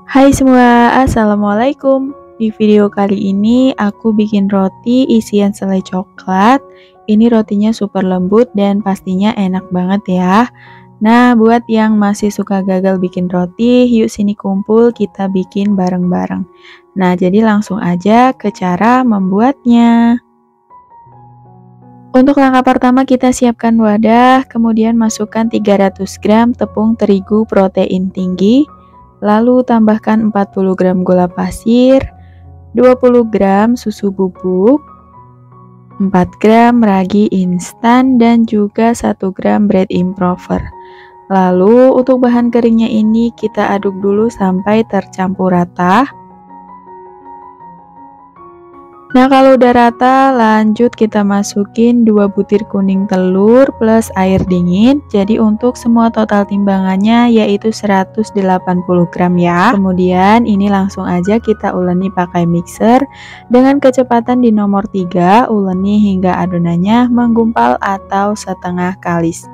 Hai semua, Assalamualaikum. Di video kali ini aku bikin roti isian selai coklat. Ini rotinya super lembut dan pastinya enak banget ya. Nah, buat yang masih suka gagal bikin roti, yuk sini kumpul kita bikin bareng-bareng. Nah, jadi langsung aja ke cara membuatnya. Untuk langkah pertama kita siapkan wadah, kemudian masukkan 300 gram tepung terigu protein tinggi, lalu tambahkan 40 gram gula pasir, 20 gram susu bubuk, 4 gram ragi instan, dan juga 1 gram bread improver. Lalu untuk bahan keringnya ini kita aduk dulu sampai tercampur rata. Nah, kalau udah rata, lanjut kita masukin 2 butir kuning telur plus air dingin. Jadi untuk semua total timbangannya yaitu 180 gram ya. Kemudian ini langsung aja kita uleni pakai mixer dengan kecepatan di nomor 3, uleni hingga adonannya menggumpal atau setengah kalis.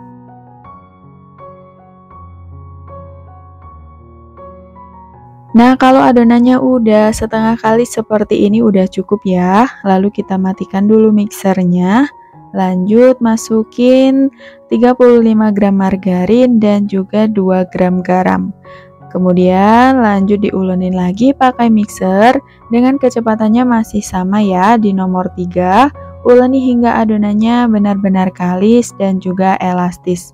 Nah, kalau adonannya udah setengah kali seperti ini udah cukup ya. Lalu kita matikan dulu mixernya. Lanjut masukin 35 gram margarin dan juga 2 gram garam. Kemudian lanjut diulenin lagi pakai mixer dengan kecepatannya masih sama ya di nomor 3. Uleni hingga adonannya benar-benar kalis dan juga elastis.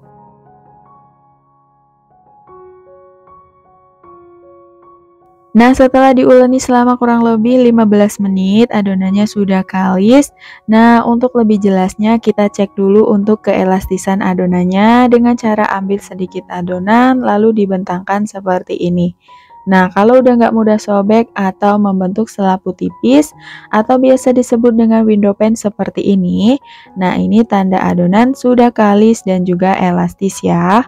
Nah, setelah diuleni selama kurang lebih 15 menit, adonannya sudah kalis. Nah, untuk lebih jelasnya kita cek dulu untuk keelastisan adonannya dengan cara ambil sedikit adonan lalu dibentangkan seperti ini. Nah, kalau udah nggak mudah sobek atau membentuk selapu tipis atau biasa disebut dengan window pane seperti ini, nah ini tanda adonan sudah kalis dan juga elastis ya.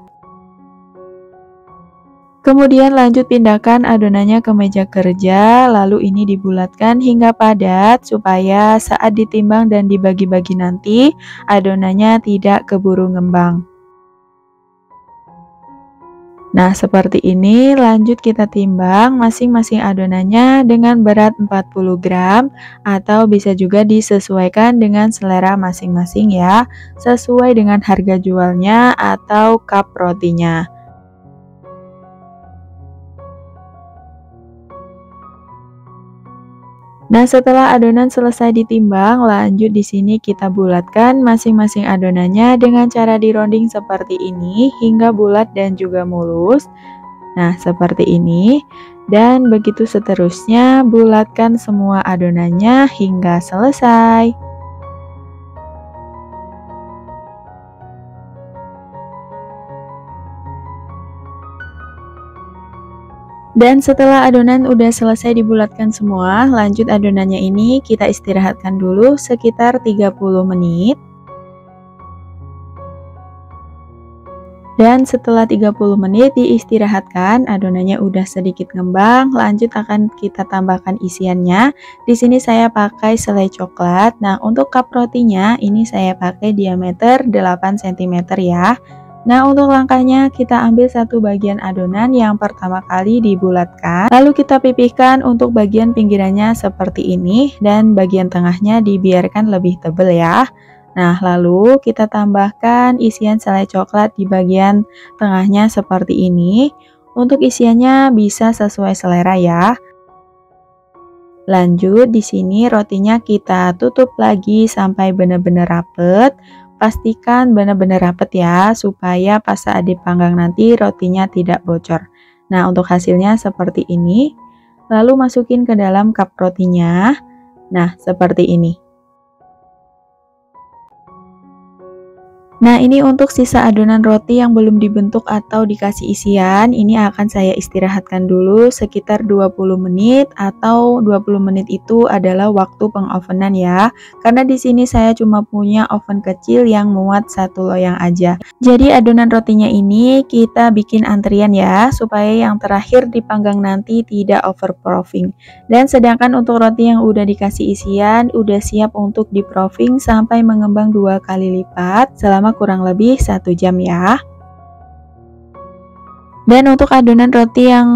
Kemudian lanjut pindahkan adonannya ke meja kerja, lalu ini dibulatkan hingga padat supaya saat ditimbang dan dibagi-bagi nanti adonannya tidak keburu ngembang. Nah, seperti ini lanjut kita timbang masing-masing adonannya dengan berat 40 gram atau bisa juga disesuaikan dengan selera masing-masing ya, sesuai dengan harga jualnya atau cup rotinya. Nah, setelah adonan selesai ditimbang, lanjut di sini kita bulatkan masing-masing adonannya dengan cara dironding seperti ini hingga bulat dan juga mulus. Nah, seperti ini. Dan begitu seterusnya, bulatkan semua adonannya hingga selesai. Dan setelah adonan udah selesai dibulatkan semua, lanjut adonannya ini kita istirahatkan dulu sekitar 30 menit. Dan setelah 30 menit diistirahatkan, adonannya udah sedikit ngembang, lanjut akan kita tambahkan isiannya. Di sini saya pakai selai coklat. Nah, untuk cup rotinya ini saya pakai diameter 8 cm ya. Nah, untuk langkahnya kita ambil satu bagian adonan yang pertama kali dibulatkan, lalu kita pipihkan untuk bagian pinggirannya seperti ini dan bagian tengahnya dibiarkan lebih tebal ya. Nah, lalu kita tambahkan isian selai coklat di bagian tengahnya seperti ini. Untuk isiannya bisa sesuai selera ya. Lanjut di sini rotinya kita tutup lagi sampai benar-benar rapet. Pastikan benar-benar rapet ya, supaya pas saat dipanggang nanti rotinya tidak bocor. Nah, untuk hasilnya seperti ini. Lalu masukin ke dalam cup rotinya. Nah, seperti ini. Nah, ini untuk sisa adonan roti yang belum dibentuk atau dikasih isian, ini akan saya istirahatkan dulu sekitar 20 menit atau 20 menit itu adalah waktu pengovenan ya. Karena di sini saya cuma punya oven kecil yang muat satu loyang aja. Jadi adonan rotinya ini kita bikin antrian ya, supaya yang terakhir dipanggang nanti tidak overproofing. Dan sedangkan untuk roti yang udah dikasih isian, udah siap untuk diproofing sampai mengembang 2 kali lipat selama kurang lebih 1 jam ya. Dan untuk adonan roti yang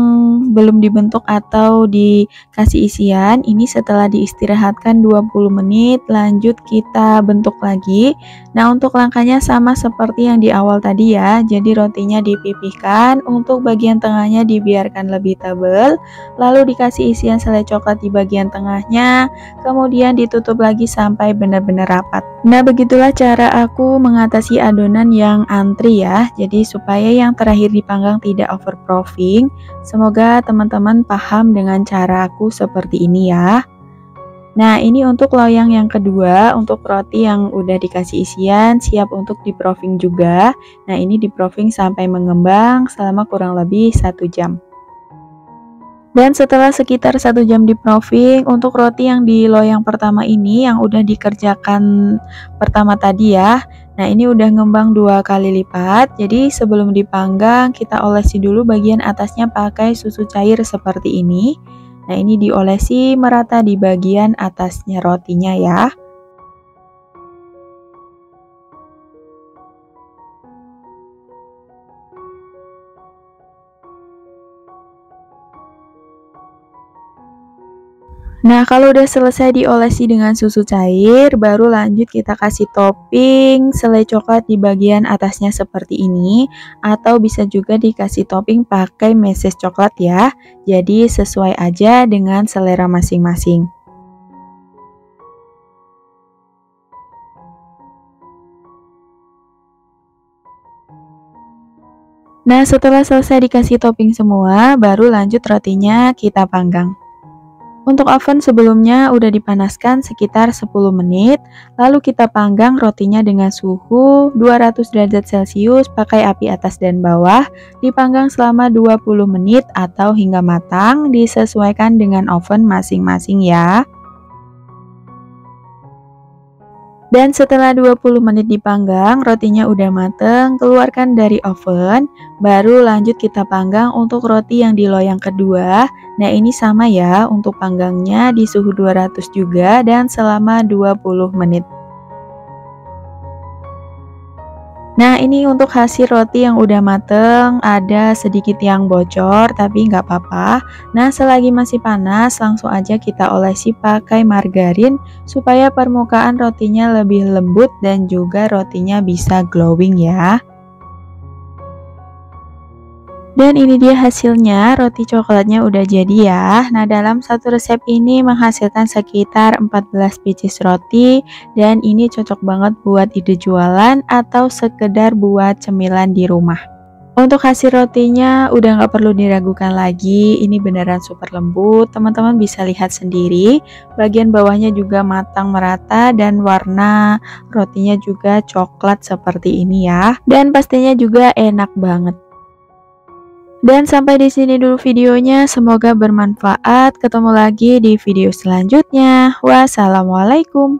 belum dibentuk atau dikasih isian, ini setelah diistirahatkan 20 menit, lanjut kita bentuk lagi. Nah, untuk langkahnya sama seperti yang di awal tadi ya. Jadi rotinya dipipihkan, untuk bagian tengahnya dibiarkan lebih tebal, lalu dikasih isian selai coklat di bagian tengahnya, kemudian ditutup lagi sampai benar-benar rapat. Nah, begitulah cara aku mengatasi adonan yang antri ya. Jadi supaya yang terakhir dipanggang tidak overproofing. Semoga teman-teman paham dengan cara aku seperti ini ya. Nah, ini untuk loyang yang kedua, untuk roti yang udah dikasih isian, siap untuk di-proofing juga. Nah, ini di-proofing sampai mengembang selama kurang lebih 1 jam. Dan setelah sekitar 1 jam di-proofing, untuk roti yang di loyang pertama ini yang udah dikerjakan pertama tadi ya. Nah, ini udah ngembang 2 kali lipat. Jadi sebelum dipanggang kita olesi dulu bagian atasnya pakai susu cair seperti ini. Nah, ini diolesi merata di bagian atasnya rotinya ya. Nah, kalau udah selesai diolesi dengan susu cair, baru lanjut kita kasih topping selai coklat di bagian atasnya seperti ini, atau bisa juga dikasih topping pakai meses coklat ya. Jadi sesuai aja dengan selera masing-masing. Nah, setelah selesai dikasih topping semua, baru lanjut rotinya kita panggang. Untuk oven sebelumnya udah dipanaskan sekitar 10 menit, lalu kita panggang rotinya dengan suhu 200 derajat Celcius pakai api atas dan bawah, dipanggang selama 20 menit atau hingga matang, disesuaikan dengan oven masing-masing ya. Dan setelah 20 menit dipanggang, rotinya udah mateng, keluarkan dari oven, baru lanjut kita panggang untuk roti yang di loyang kedua. Nah, ini sama ya, untuk panggangnya di suhu 200 juga dan selama 20 menit. Nah, ini untuk hasil roti yang udah mateng, ada sedikit yang bocor, tapi nggak apa-apa. Nah, selagi masih panas, langsung aja kita olesi pakai margarin, supaya permukaan rotinya lebih lembut dan juga rotinya bisa glowing ya. Dan ini dia hasilnya, roti coklatnya udah jadi ya. Nah, dalam satu resep ini menghasilkan sekitar 14 pieces roti, dan ini cocok banget buat ide jualan atau sekedar buat cemilan di rumah. Untuk hasil rotinya udah nggak perlu diragukan lagi, ini beneran super lembut, teman-teman bisa lihat sendiri. Bagian bawahnya juga matang merata dan warna rotinya juga coklat seperti ini ya. Dan pastinya juga enak banget. Dan sampai di sini dulu videonya, semoga bermanfaat. Ketemu lagi di video selanjutnya. Wassalamualaikum.